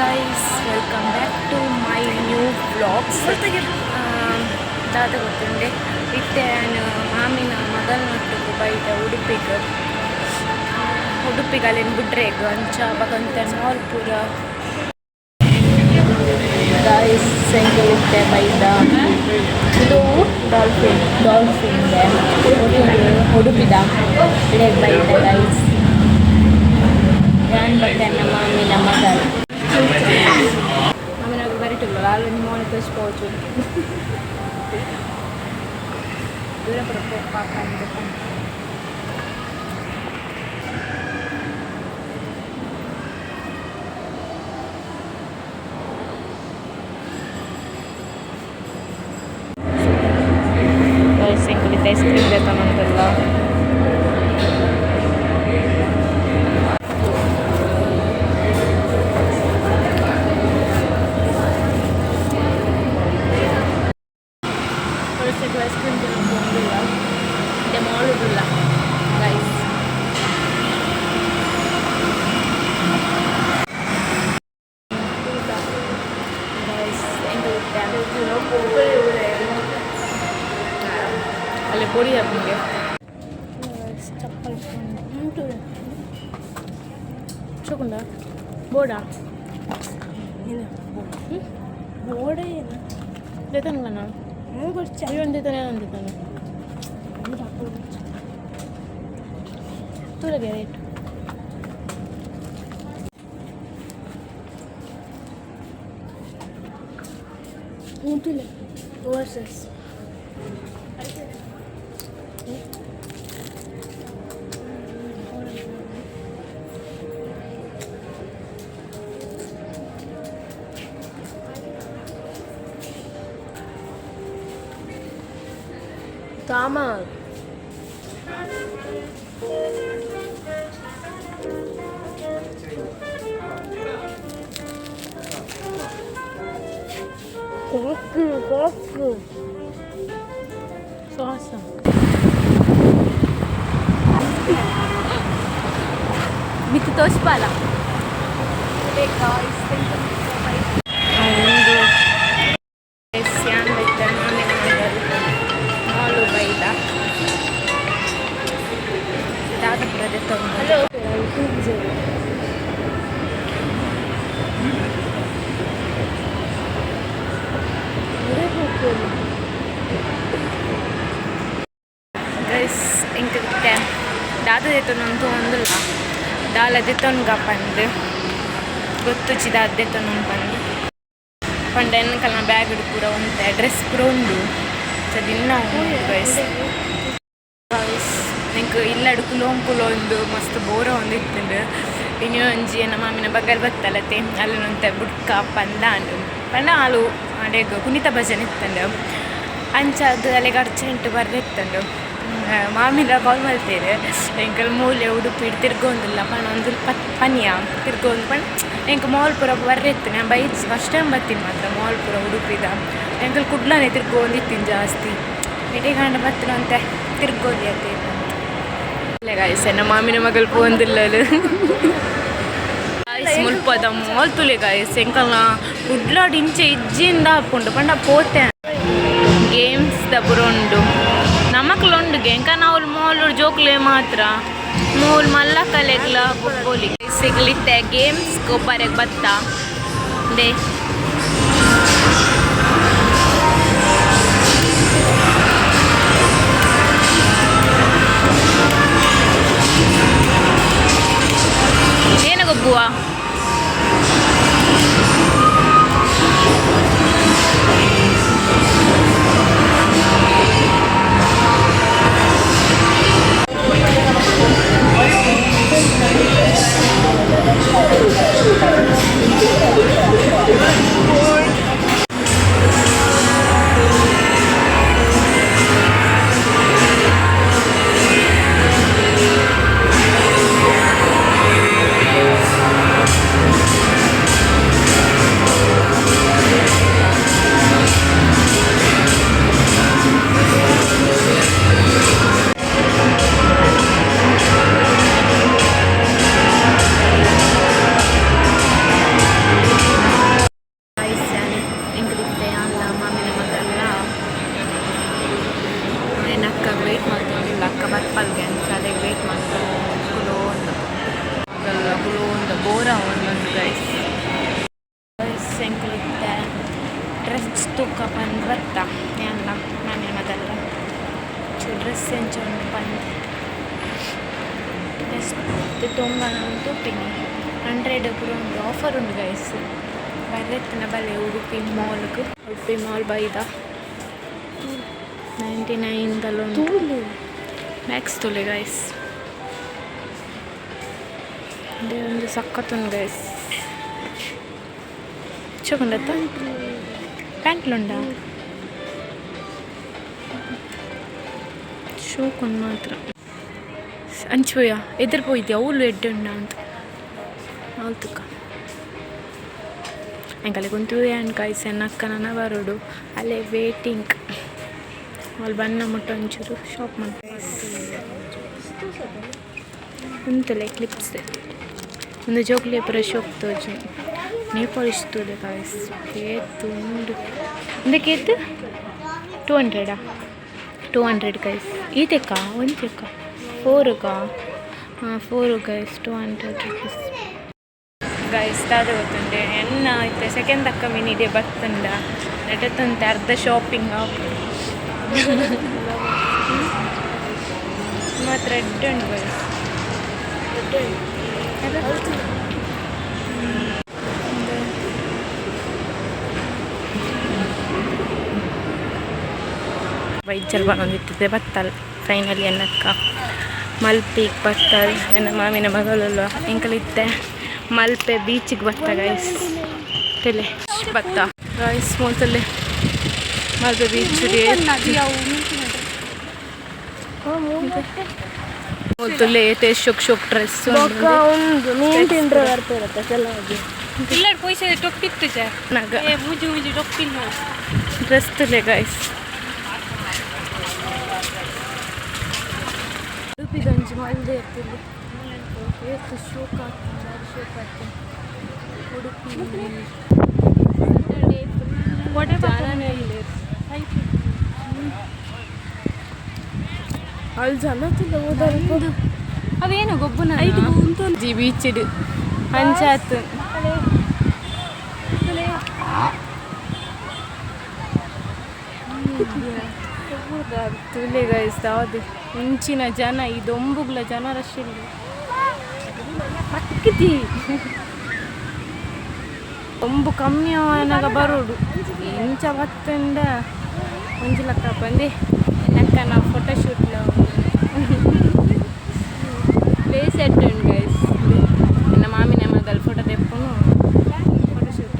guys, welcome back to my new vlogs. Dada gottinde itte Mamina magalunu baita Uduppigalin budhrege ancha bagante malpura. Guys, single itte baita idu dolphin Udupida leg baita guys. Yan bagana Mamina magal. Mamina baritu lalu ni monitor spoju. Dura papan depan. Guys, single ice cream detan antalla. Ice cream jalan dulu, dia mau dulu lah, guys. Guys, enggak ada body apa ni? Chapal tu, cokunda, boda, ini, boda ini, letan mana? Ayo nanti tanya. Itu lagi rate. Itu le. Versus. Sama. Kopi. So awesome. Bitu tos pala. Oke guys, thank you so much. Siang dan malu baita. Dada berada tengah. Halo. Guys, ingkar dada itu nonton dulu. Dala itu nggak pandu. Gottu cida itu nonton. Pandan kalau bag itu pura unte, dress pura undu. Jadi guys. Guys, nengku illa kulondu mast bora ondittund. Ini onji na Mamina bagal battalate allu nonte budka pandandu. Pandalu adega kunita bhajan ittund. Anchadu alega urgent barrettundu. Mamina call maltere engal moole udupi tirgondilla panondul paniya tirgond pan enga mall pura barrettune bai first time battin matra mall pura udupida engal kudlane tirgonditin jaasti ide ganda battinante tirgodiyate le guys enna Mamina magal pondillalu guys mulpada mall tule guys engalna kudla dinche ijjinda appundu panda pote games da burondu ನಮಕ್ಲೊಂದು ಗೆಂಕನ ಅವ್ರು ಮೋಲೂರು ಜೋಕ್ಲೆ ಮಾತ್ರ ಮೂಲ್ ಮಲ್ಲ ಕಲೆಗ್ಲ ಬೊಕ್ಕೋಲಿ ಸಿಗ್ಲಿತ್ತೆ games ಗೊಬ್ಬರಿಗೆ ಬತ್ತ they ಏನು ಗೊಬ್ಬುವ guys ಎಂಕಲಿದ್ದೆ dress ತೂಕ ಬಂದು ಬರ್ತಾ ಎಲ್ಲ ಮನೆ ಮೊದಲ ಡ್ರೆಸ್ ಎಂಚೊಂದು ಬಂದು ಎಷ್ಟು ತೊಂಬನ ತೂಪಿನಿ 100 ಕೂಡ ಒಂದು ಆಫರ್ ಉಂಟು ಗೈಸ್ ಬರ್ರೆತ್ತಿನ ಬಲೆ ಉಡುಪಿ ಮಾಲ್ ಬೈದ 99 ತುಳು ಮ್ಯಾಕ್ಸ್ ತುಲೆ ಗೈಸ್ ಅದೇ ಒಂದು ಸಕ್ಕತ್ತುಂಡು ಗೈಸ್ ಚೊಕೊಂಡತ್ತ ಪ್ಯಾಂಟ್ಲುಂಡ ಶೋಕೊಂಡು ಮಾತ್ರ ಅಂಚೋಯ ಎದುರು ಹೋಯ್ತು ಅವಳು ಎಡ್ಡುಂಡ ಅಂತ ಆಲ್ತುಕ ಎಂಕಲೆ ಕುಂತು ಏನು ಕಾಯಿಸಿ ಅಕ್ಕನ ಬರೋಡು ಅಲ್ಲೇ ವೇಟಿಂಗ್ ಅಲ್ಲಿ ಬಣ್ಣ ಮುಟ್ಟ ಒಂಚೂರು ಶಾಪ್ ಮಾಡಿ ಉಂಟಲ್ಲ ಕ್ಲಿಪ್ಸ್ ಒಂದು ಜೋಕ್ಲಿ ಪುರ ಶಾಪ್ ತೋಜಿ ನೇಪಾಳ ಇಷ್ಟುಲೆ ಕಾಯಿಸ್ ಏತು ಉಂಡು ಒಂದಕ್ಕೇತು 200 ಕಾಯಿಸ್ ಈತೆಕ್ಕ ಒಂದಕ್ಕ 4 ಹಾಂ 4 ಗೈಸ್ 200 ರುಪೀಸ್ ಗೈಸ್ ತಾದು ಗೊತ್ತುಂಡೆ ಎನ್ನ ಐತೆ ಸೆಕೆಂಡ್ ಅಕ್ಕ ಮಿನಿದೆ ಬತ್ತುಂಡ ನೆಟ್ಟತ್ತಂತೆ ಅರ್ಧ ಶಾಪಿಂಗ್ ಮಾತ್ರ ರೆಡ್ ಉಂಟು ಗೈಸ್ ವೈದ್ಯರು ಬಂದಿಟ್ಟಿದ್ದೆ ಬತ್ತಲ್ ಫೈನಲಿ ಎನ್ನಕ್ಕ ಮಲ್ಪಿಗೆ ಬತ್ತಲ್ ಎನ್ನ ಮಾವಿನ ಮಗಳಲ್ಲ ಎಂಕಲಿದ್ದೆ ಮಲ್ಪೆ ಬೀಚಿಗೆ ಬತ್ತ ಗೈಸ್ ತಲೆ ಬತ್ತ ಗೈಸ್ ಮೊದಲೇ ಮಲ್ಪೆ ಬೀಚ್ ಮೊದಲೇ ಶೋಕ್ ಡ್ರೆಸ್ ಮೀನು ತಿಂದ್ರೆ ಬರ್ತಿರುತ್ತೆ ಚೆನ್ನಾಗಿ ಇಲ್ಲ ಪೈಸೆ ಟೊಪ್ಪಿತ್ತು ನಗ ಮುಜಿ ಮುಜಿ ಟೊಪ್ಪಿಲ್ಲ ಡ್ರೆಸ್ ತಲೆ ಗೈಸ್ ಉಡುಪಿದಂಜು ಮಲ್ದೆ ಇರ್ತಿಲ್ಲ ಎಷ್ಟು ಶೋಕ್ ಆಗ್ತದೆ ಉಡುಪಿ ಜಾನೇ ಇಲ್ಲ ಅಲ್ಲಿ ಜನ ಓದೋದು ಅವೇನು ಗೊಬ್ಬನ ಜಿ ಬೀಚಿಡು ಪಂಚಾಯತ್ ತುಲೆ ಗೈಸ್ ಯಾವುದು ಇಂಚಿನ ಜನ ಇದೊಂಬುಗ್ಲ ಜನ ರಶ್ ಇಲ್ಲ ಅಕ್ಕಿತಿ ಒಂಬು ಕಮ್ಮಿ ಅವನಾಗ ಬರೋಡು ಇಂಚ ಬತ್ತಂಡ ಒಂಜಿ ಲಕ್ಕ ಬಂದೆ ನಕ್ಕ ನಾವು ಫೋಟೋಶೂಟ್ಲ ಪ್ಲೇಸ್ ಎಟ್ಟು ಉಂಟು ಗೈಸ್ ನನ್ನ ಮಾಮಿನ ಮಗಲ್ ಫೋಟೋ ತೆಪ್ಪನು ಫೋಟೋಶೂಟ್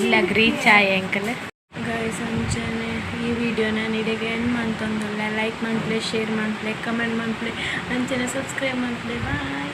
ಇಲ್ಲ ರೀಚ್ ಆಯ ಅಂಕಲ್ ಗೈಸ್ ಅಂಚನೆ ಈ ವಿಡಿಯೋ ನಾನು ಇಡೆಗೆ ಎಂಡ್ ಮಾಡ್ತಂದಲ್ಲ ಲೈಕ್ ಮಾಡ್ಲೆ ಶೇರ್ ಮಾಡ್ಲೆ ಕಮೆಂಟ್ ಮಾಡ್ಲೆ ಅಂಚನೆ ಸಬ್ಸ್ಕ್ರೈಬ್ ಮಾಡ್ಲೆ ಬಾಯ್.